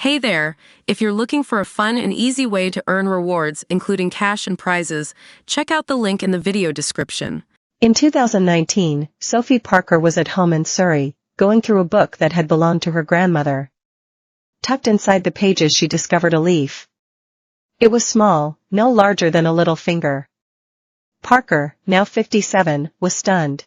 Hey there! If you're looking for a fun and easy way to earn rewards, including cash and prizes, check out the link in the video description. In 2019, Sophie Parker was at home in Surrey, going through a book that had belonged to her grandmother. Tucked inside the pages she discovered a leaf. It was small, no larger than a little finger. Parker, now 57, was stunned.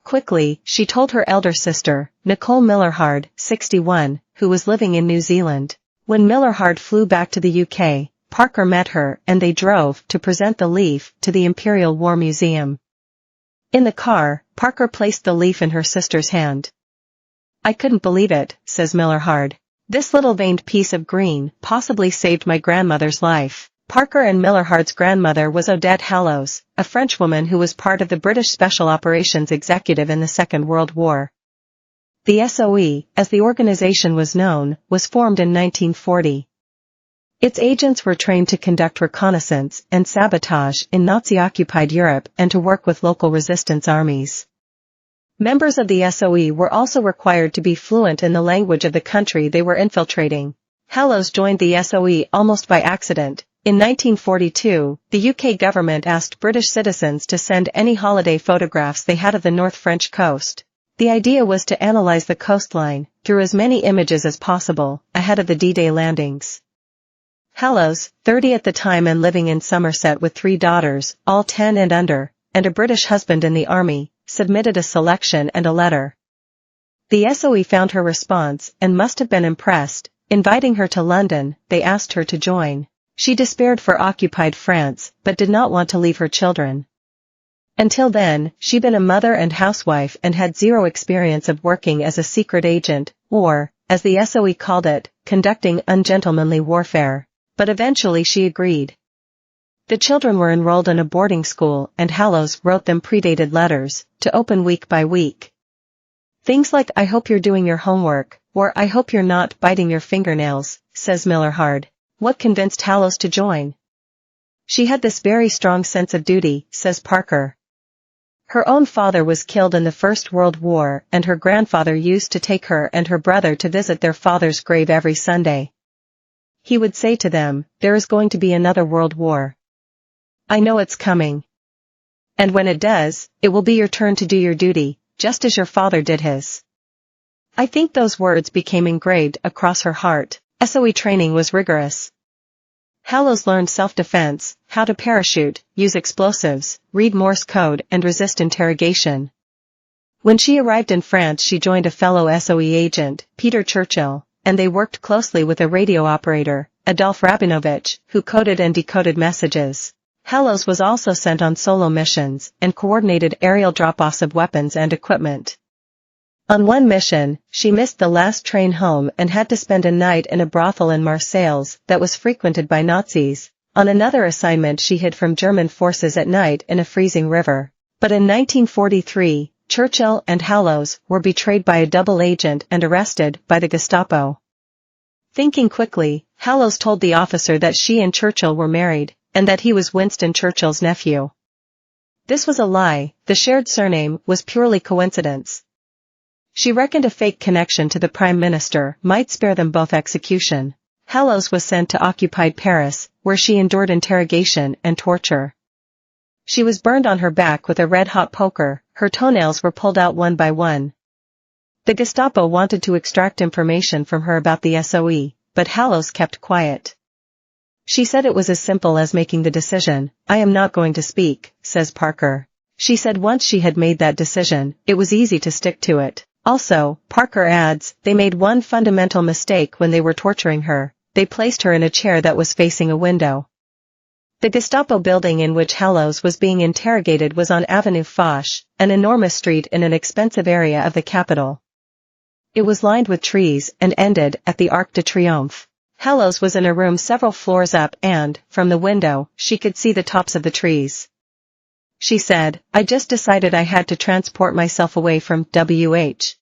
Quickly, she told her elder sister, Nicole Millerhard, 61, who was living in New Zealand. When Millerhard flew back to the UK, Parker met her and they drove to present the leaf to the Imperial War Museum. In the car, Parker placed the leaf in her sister's hand. "I couldn't believe it," says Millerhard. "This little veined piece of green possibly saved my grandmother's life." Parker and Millerhard's grandmother was Odette Hallows, a Frenchwoman who was part of the British Special Operations Executive in the Second World War. The SOE, as the organization was known, was formed in 1940. Its agents were trained to conduct reconnaissance and sabotage in Nazi-occupied Europe and to work with local resistance armies. Members of the SOE were also required to be fluent in the language of the country they were infiltrating. Hallows joined the SOE almost by accident. In 1942, the UK government asked British citizens to send any holiday photographs they had of the North French coast. The idea was to analyze the coastline, through as many images as possible, ahead of the D-Day landings. Hallows, 30 at the time and living in Somerset with 3 daughters, all 10 and under, and a British husband in the army, submitted a selection and a letter. The SOE found her response and must have been impressed. Inviting her to London, they asked her to join. She despaired for occupied France, but did not want to leave her children. Until then, she'd been a mother and housewife and had zero experience of working as a secret agent, or, as the SOE called it, conducting ungentlemanly warfare. But eventually she agreed. The children were enrolled in a boarding school and Hallows wrote them predated letters, to open week by week. Things like "I hope you're doing your homework," or "I hope you're not biting your fingernails," says Millerhard. What convinced Hallows to join? "She had this very strong sense of duty," says Parker. Her own father was killed in the First World War and her grandfather used to take her and her brother to visit their father's grave every Sunday. He would say to them, "There is going to be another world war. I know it's coming. And when it does, it will be your turn to do your duty, just as your father did his." I think those words became engraved across her heart. SOE training was rigorous. Hallows learned self-defense, how to parachute, use explosives, read Morse code and resist interrogation. When she arrived in France she joined a fellow SOE agent, Peter Churchill, and they worked closely with a radio operator, Adolf Rabinovich, who coded and decoded messages. Hallows was also sent on solo missions and coordinated aerial drop-offs of weapons and equipment. On one mission, she missed the last train home and had to spend a night in a brothel in Marseilles that was frequented by Nazis. On another assignment she hid from German forces at night in a freezing river. But in 1943, Churchill and Hallows were betrayed by a double agent and arrested by the Gestapo. Thinking quickly, Hallows told the officer that she and Churchill were married, and that he was Winston Churchill's nephew. This was a lie, the shared surname was purely coincidence. She reckoned a fake connection to the Prime Minister might spare them both execution. Hallows was sent to occupied Paris, where she endured interrogation and torture. She was burned on her back with a red-hot poker, her toenails were pulled out one by one. The Gestapo wanted to extract information from her about the SOE, but Hallows kept quiet. She said it was as simple as making the decision. "I am not going to speak," says Parker. She said once she had made that decision, it was easy to stick to it. Also, Parker adds, they made one fundamental mistake when they were torturing her. They placed her in a chair that was facing a window. The Gestapo building in which Hallows was being interrogated was on Avenue Foch, an enormous street in an expensive area of the capital. It was lined with trees and ended at the Arc de Triomphe. Hallows was in a room several floors up and, from the window, she could see the tops of the trees. She said, "I just decided I had to transport myself away from WH.